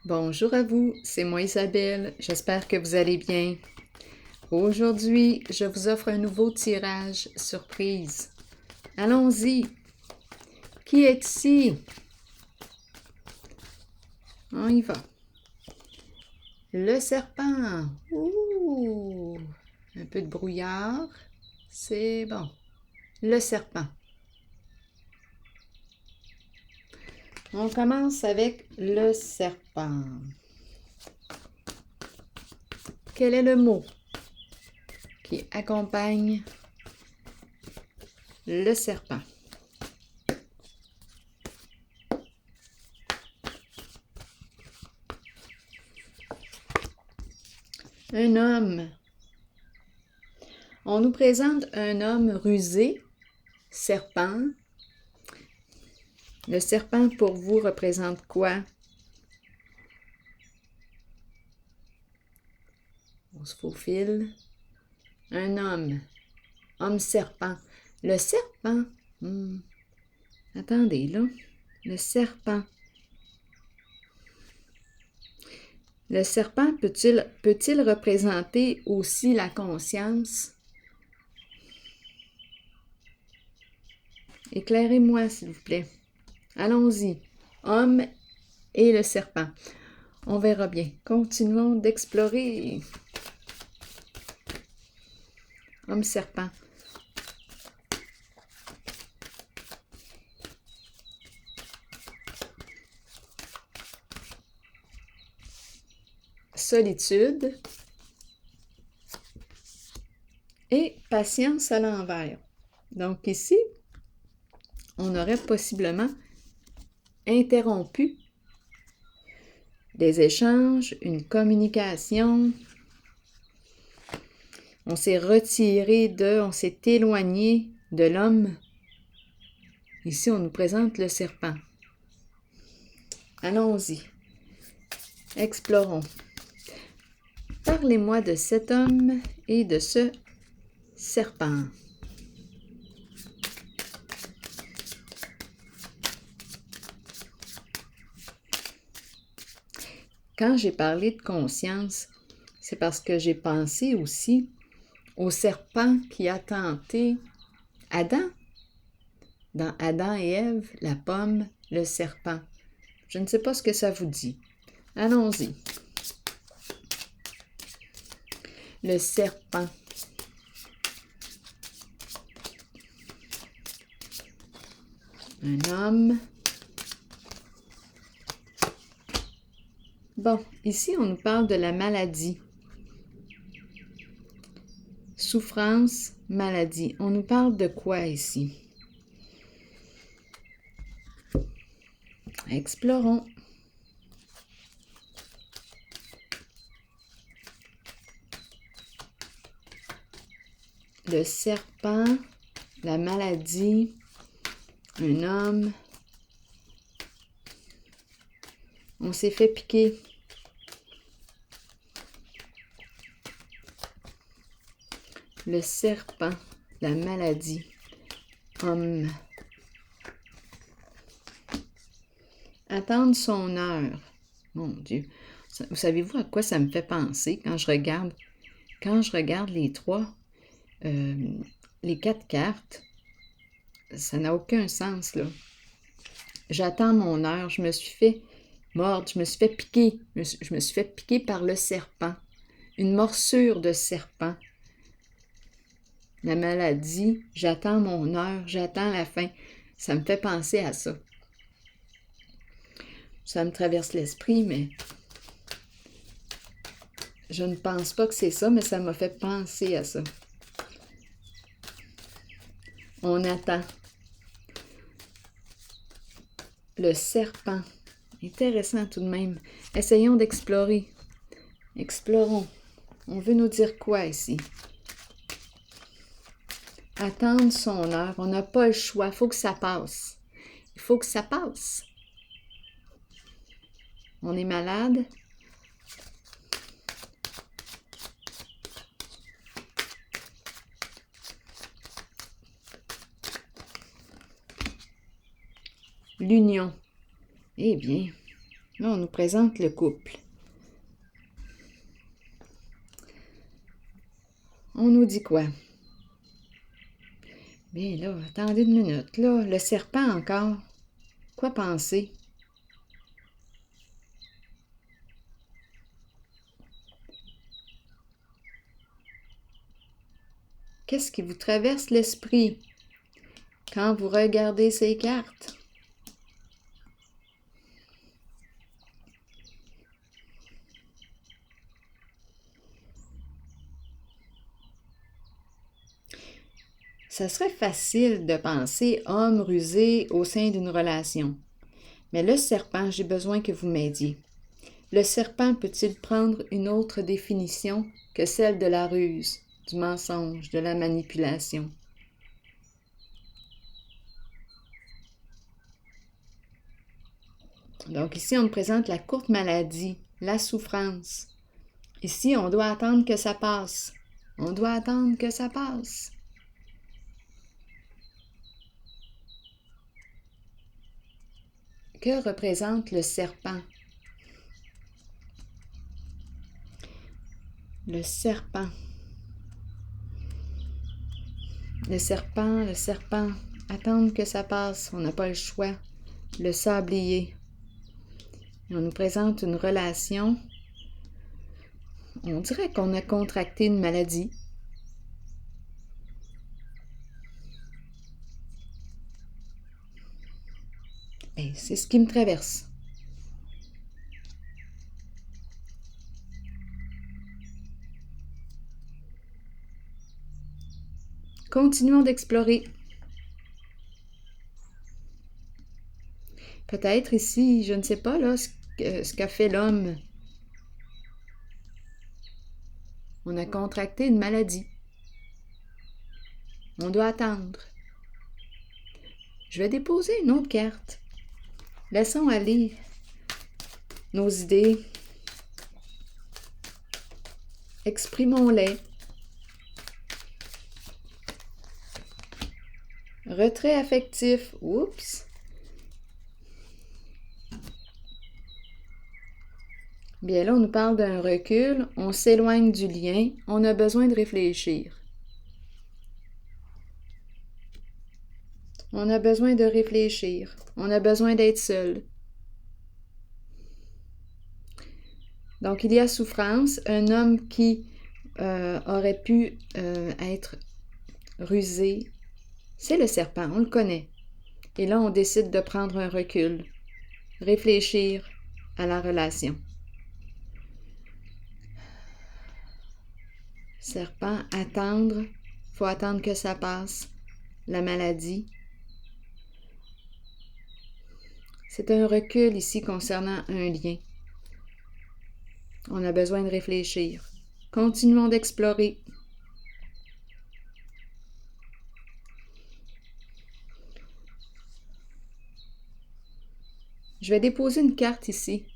Bonjour à vous, c'est moi Isabelle, j'espère que vous allez bien. Aujourd'hui, je vous offre un nouveau tirage surprise. Allons-y! Qui est ici? On y va. Le serpent. Ouh! Un peu de brouillard. C'est bon. Le serpent. On commence avec le serpent. Quel est le mot qui accompagne le serpent? Un homme. On nous présente un homme rusé, serpent. Le serpent pour vous représente quoi? On se faufile. Un homme. Homme-serpent. Le serpent. Attendez, là. Le serpent. Le serpent peut-il représenter aussi la conscience? Éclairez-moi, s'il vous plaît. Allons-y. Homme et le serpent. On verra bien. Continuons d'explorer. Homme-serpent. Solitude et patience à l'envers. Donc ici, on aurait possiblement interrompu des échanges, une communication. On s'est retiré on s'est éloigné de l'homme. Ici, on nous présente le serpent. Allons-y. Explorons. Parlez-moi de cet homme et de ce serpent. Quand j'ai parlé de conscience, c'est parce que j'ai pensé aussi au serpent qui a tenté Adam. Dans Adam et Ève, la pomme, le serpent. Je ne sais pas ce que ça vous dit. Allons-y. Le serpent. Un homme. Bon, ici, on nous parle de la maladie. Souffrance, maladie. On nous parle de quoi ici? Explorons. Le serpent, la maladie, un homme. On s'est fait piquer. Le serpent, la maladie, homme. Attendre son heure. Mon Dieu. Vous savez-vous à quoi ça me fait penser quand je regarde les les 4 cartes? Ça n'a aucun sens, là. J'attends mon heure. Je me suis fait mordre. Je me suis fait piquer. Je me suis fait piquer par le serpent. Une morsure de serpent. La maladie, j'attends mon heure, j'attends la fin. Ça me fait penser à ça. Ça me traverse l'esprit, mais je ne pense pas que c'est ça, mais ça m'a fait penser à ça. On attend. Le serpent. Intéressant tout de même. Essayons d'explorer. Explorons. On veut nous dire quoi ici? Attendre son heure. On n'a pas le choix. Il faut que ça passe. Il faut que ça passe. On est malade. L'union. Eh bien, Là, on nous présente le couple. On nous dit quoi? Bien là, attendez une minute. Là, le serpent encore. Quoi penser? Qu'est-ce qui vous traverse l'esprit quand vous regardez ces cartes? Ça serait facile de penser homme rusé au sein d'une relation. Mais le serpent, j'ai besoin que vous m'aidiez. Le serpent peut-il prendre une autre définition que celle de la ruse, du mensonge, de la manipulation? Donc ici, on nous présente la courte maladie, la souffrance. Ici, on doit attendre que ça passe. On doit attendre que ça passe. Que représente le serpent? Le serpent. Le serpent. Attendre que ça passe, on n'a pas le choix. Le sablier. On nous présente une relation. On dirait qu'on a contracté une maladie. Bien, c'est ce qui me traverse. Continuons d'explorer. Peut-être ici, je ne sais pas là, ce qu'a fait l'homme. On a contracté une maladie. On doit attendre. Je vais déposer une autre carte. Laissons aller nos idées. Exprimons-les. Retrait affectif. Oups. Bien là, on nous parle d'un recul. On s'éloigne du lien. On a besoin de réfléchir. On a besoin de réfléchir. On a besoin d'être seul. Donc, il y a souffrance. Un homme qui aurait pu être rusé, c'est le serpent, on le connaît. Et là, on décide de prendre un recul, réfléchir à la relation. Serpent, attendre, faut attendre que ça passe. La maladie. C'est un recul ici concernant un lien. On a besoin de réfléchir. Continuons d'explorer. Je vais déposer une carte ici.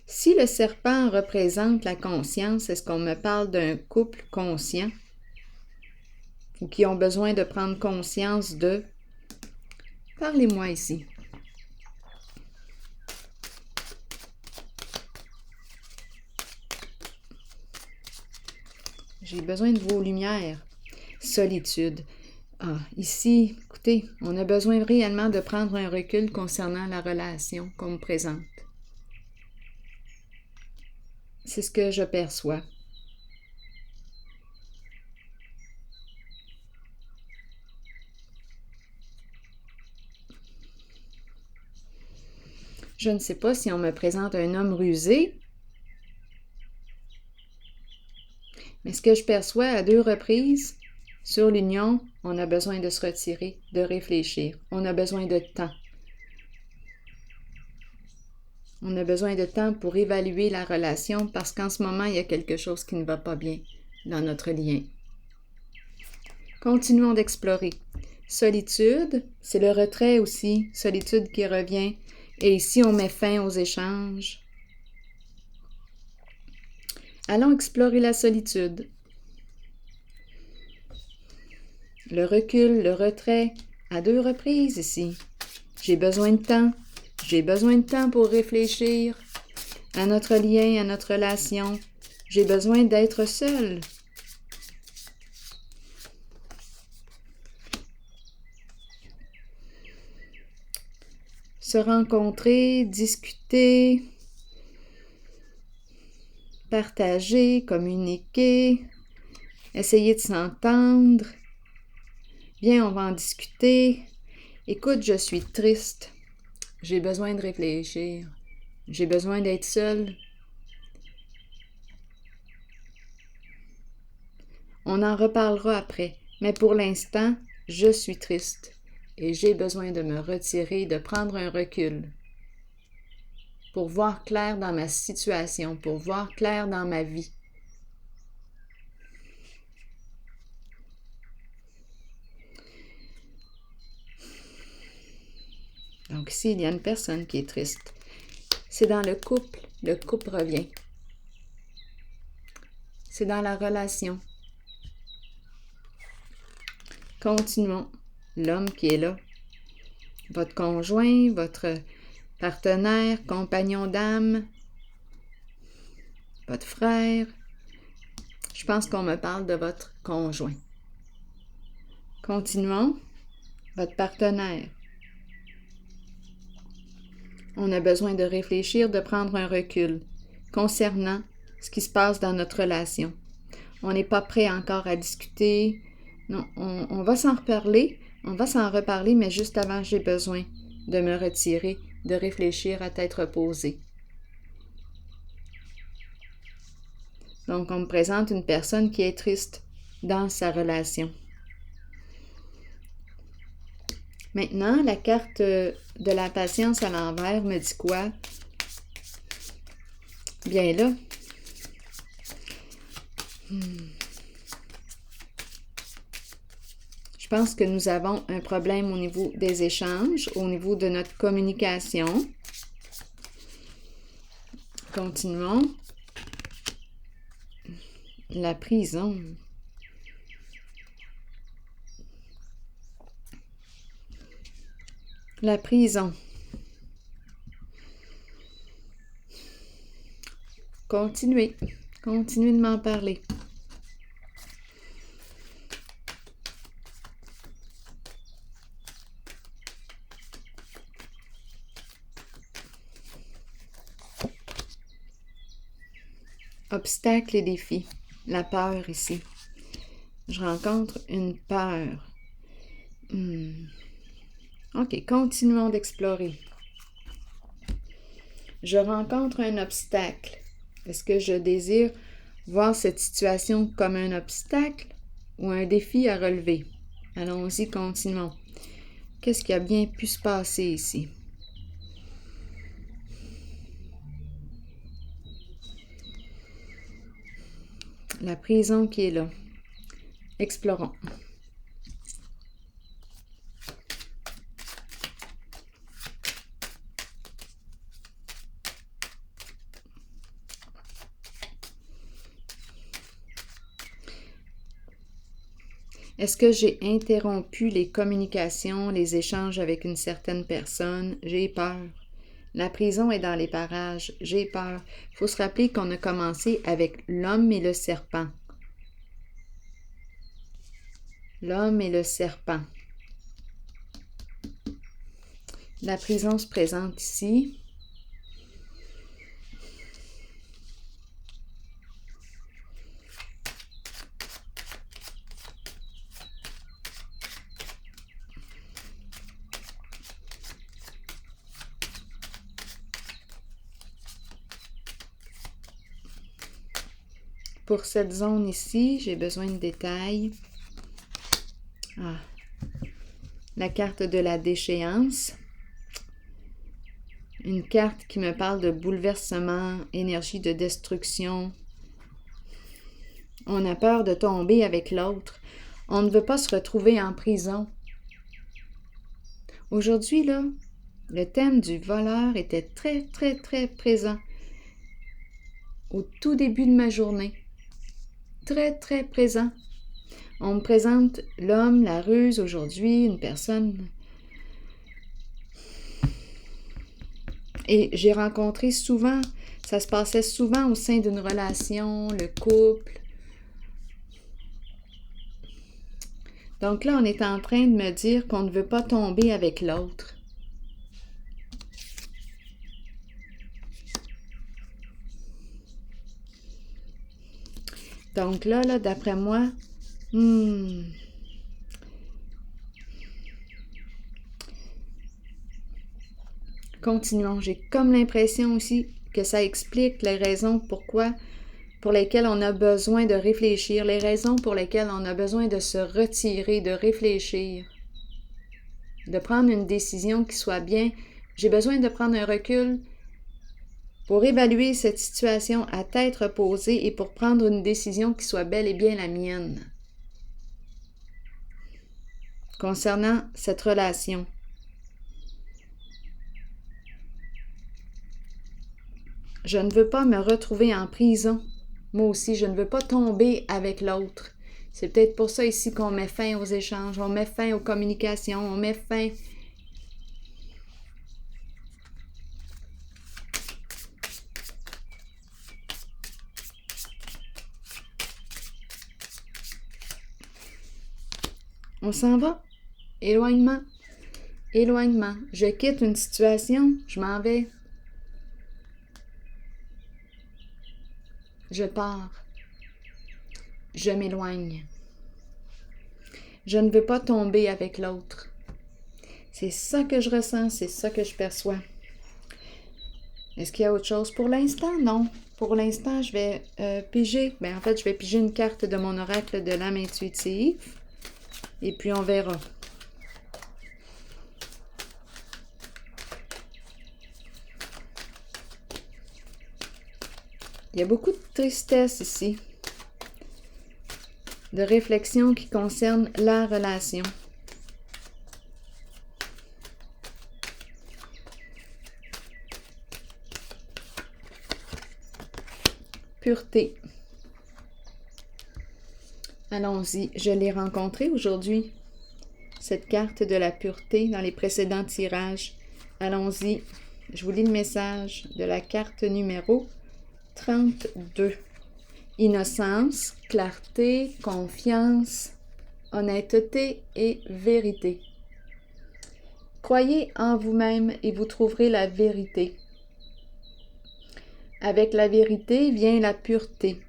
Si le serpent représente la conscience, est-ce qu'on me parle d'un couple conscient ou qui ont besoin de prendre conscience de... Parlez-moi ici. J'ai besoin de vos lumières. Solitude. Ah, ici, écoutez, on a besoin réellement de prendre un recul concernant la relation qu'on me présente. C'est ce que je perçois. Je ne sais pas si on me présente un homme rusé, mais ce que je perçois à 2 reprises, sur l'union, on a besoin de se retirer, de réfléchir. On a besoin de temps. On a besoin de temps pour évaluer la relation parce qu'en ce moment, il y a quelque chose qui ne va pas bien dans notre lien. Continuons d'explorer. Solitude, c'est le retrait aussi, solitude qui revient. Et ici, on met fin aux échanges. Allons explorer la solitude. Le recul, le retrait, à 2 reprises ici. J'ai besoin de temps. J'ai besoin de temps pour réfléchir. à notre lien, à notre relation. J'ai besoin d'être seule. Se rencontrer, discuter, partager, communiquer, essayer de s'entendre. Viens, on va en discuter. Écoute, je suis triste. J'ai besoin de réfléchir. J'ai besoin d'être seule. On en reparlera après, mais pour l'instant, je suis triste et j'ai besoin de me retirer, de prendre un recul pour voir clair dans ma situation, pour voir clair dans ma vie. Donc ici, il y a une personne qui est triste. C'est dans le couple revient. C'est dans la relation. Continuons. L'homme qui est là, votre conjoint, votre partenaire, compagnon d'âme, votre frère. Je pense qu'on me parle de votre conjoint. Continuons. Votre partenaire. On a besoin de réfléchir, de prendre un recul concernant ce qui se passe dans notre relation. On n'est pas prêt encore à discuter. Non, on va s'en reparler. On va s'en reparler, mais juste avant, j'ai besoin de me retirer, de réfléchir à tête reposée. Donc, on me présente une personne qui est triste dans sa relation. Maintenant, la carte de la patience à l'envers me dit quoi? Bien là. Je pense que nous avons un problème au niveau des échanges, au niveau de notre communication. Continuons. La prison. La prison. Continuez de m'en parler. Obstacles et défis. La peur ici. Je rencontre une peur. OK, continuons d'explorer. Je rencontre un obstacle. Est-ce que je désire voir cette situation comme un obstacle ou un défi à relever? Allons-y, continuons. Qu'est-ce qui a bien pu se passer ici? La prison qui est là. Explorons. Est-ce que j'ai interrompu les communications, les échanges avec une certaine personne? J'ai peur. La prison est dans les parages. J'ai peur. Il faut se rappeler qu'on a commencé avec l'homme et le serpent. L'homme et le serpent. La prison se présente ici. Pour cette zone ici, j'ai besoin de détails. La carte de la déchéance. Une carte qui me parle de bouleversement, énergie de destruction. On a peur de tomber avec l'autre. On ne veut pas se retrouver en prison. Aujourd'hui, là, le thème du voleur était très, très, très présent. Au tout début de ma journée. Très, très présent. On me présente l'homme, la ruse aujourd'hui, une personne. Et j'ai rencontré souvent Ça se passait souvent au sein d'une relation, le couple. Donc là, on est en train de me dire qu'on ne veut pas tomber avec l'autre. Donc là, d'après moi, continuons. J'ai comme l'impression aussi que ça explique les raisons pour lesquelles on a besoin de réfléchir, les raisons pour lesquelles on a besoin de se retirer, de réfléchir, de prendre une décision qui soit bien. J'ai besoin de prendre un recul pour évaluer cette situation à tête reposée et pour prendre une décision qui soit bel et bien la mienne concernant cette relation. Je ne veux pas me retrouver en prison. Moi aussi, je ne veux pas tomber avec l'autre. C'est peut-être pour ça ici qu'on met fin aux échanges, on met fin aux communications, on met fin... On s'en va. Éloignement. Éloignement. Je quitte une situation, je m'en vais. Je pars. Je m'éloigne. Je ne veux pas tomber avec l'autre. C'est ça que je ressens, c'est ça que je perçois. Est-ce qu'il y a autre chose? Pour l'instant, non. Pour l'instant, je vais piger. En fait, je vais piger une carte de mon oracle de l'âme intuitive. Et puis, on verra. Il y a beaucoup de tristesse ici. De réflexion qui concerne la relation. Pureté. Allons-y, je l'ai rencontrée aujourd'hui, cette carte de la pureté dans les précédents tirages. Allons-y, je vous lis le message de la carte numéro 32. Innocence, clarté, confiance, honnêteté et vérité. Croyez en vous-même et vous trouverez la vérité. Avec la vérité vient la pureté.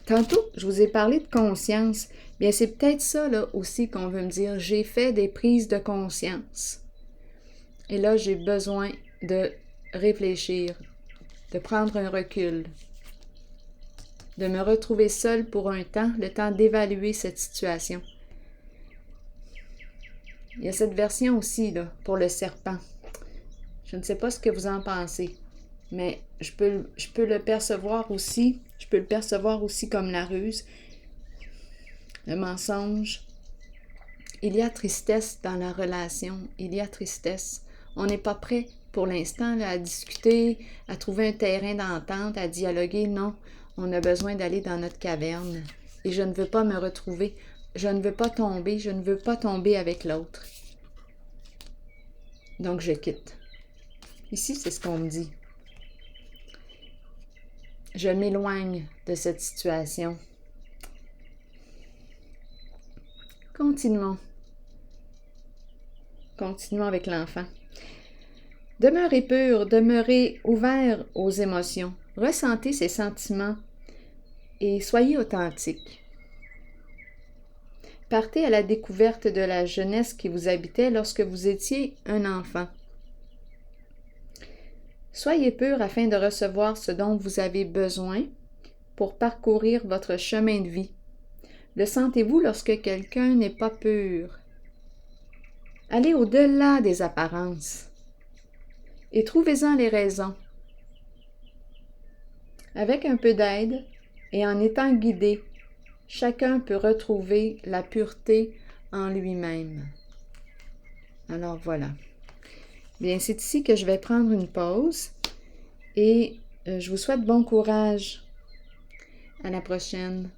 Tantôt, je vous ai parlé de conscience. Bien, c'est peut-être ça là, aussi qu'on veut me dire. J'ai fait des prises de conscience. Et là, j'ai besoin de réfléchir, de prendre un recul, de me retrouver seule pour un temps, le temps d'évaluer cette situation. Il y a cette version aussi là, pour le serpent. Je ne sais pas ce que vous en pensez, mais je peux le percevoir aussi. Je peux le percevoir aussi comme la ruse, le mensonge. Il y a tristesse dans la relation, il y a tristesse. On n'est pas prêt pour l'instant là, à discuter, à trouver un terrain d'entente, à dialoguer. Non, on a besoin d'aller dans notre caverne. Et je ne veux pas me retrouver, je ne veux pas tomber avec l'autre. Donc je quitte. Ici, c'est ce qu'on me dit. Je m'éloigne de cette situation. Continuons. Continuons avec l'enfant. Demeurez pur, demeurez ouvert aux émotions. Ressentez ces sentiments et soyez authentique. Partez à la découverte de la jeunesse qui vous habitait lorsque vous étiez un enfant. Soyez pur afin de recevoir ce dont vous avez besoin pour parcourir votre chemin de vie. Le sentez-vous lorsque quelqu'un n'est pas pur? Allez au-delà des apparences et trouvez-en les raisons. Avec un peu d'aide et en étant guidé, chacun peut retrouver la pureté en lui-même. Alors voilà. Bien, c'est ici que je vais prendre une pause et je vous souhaite bon courage. À la prochaine.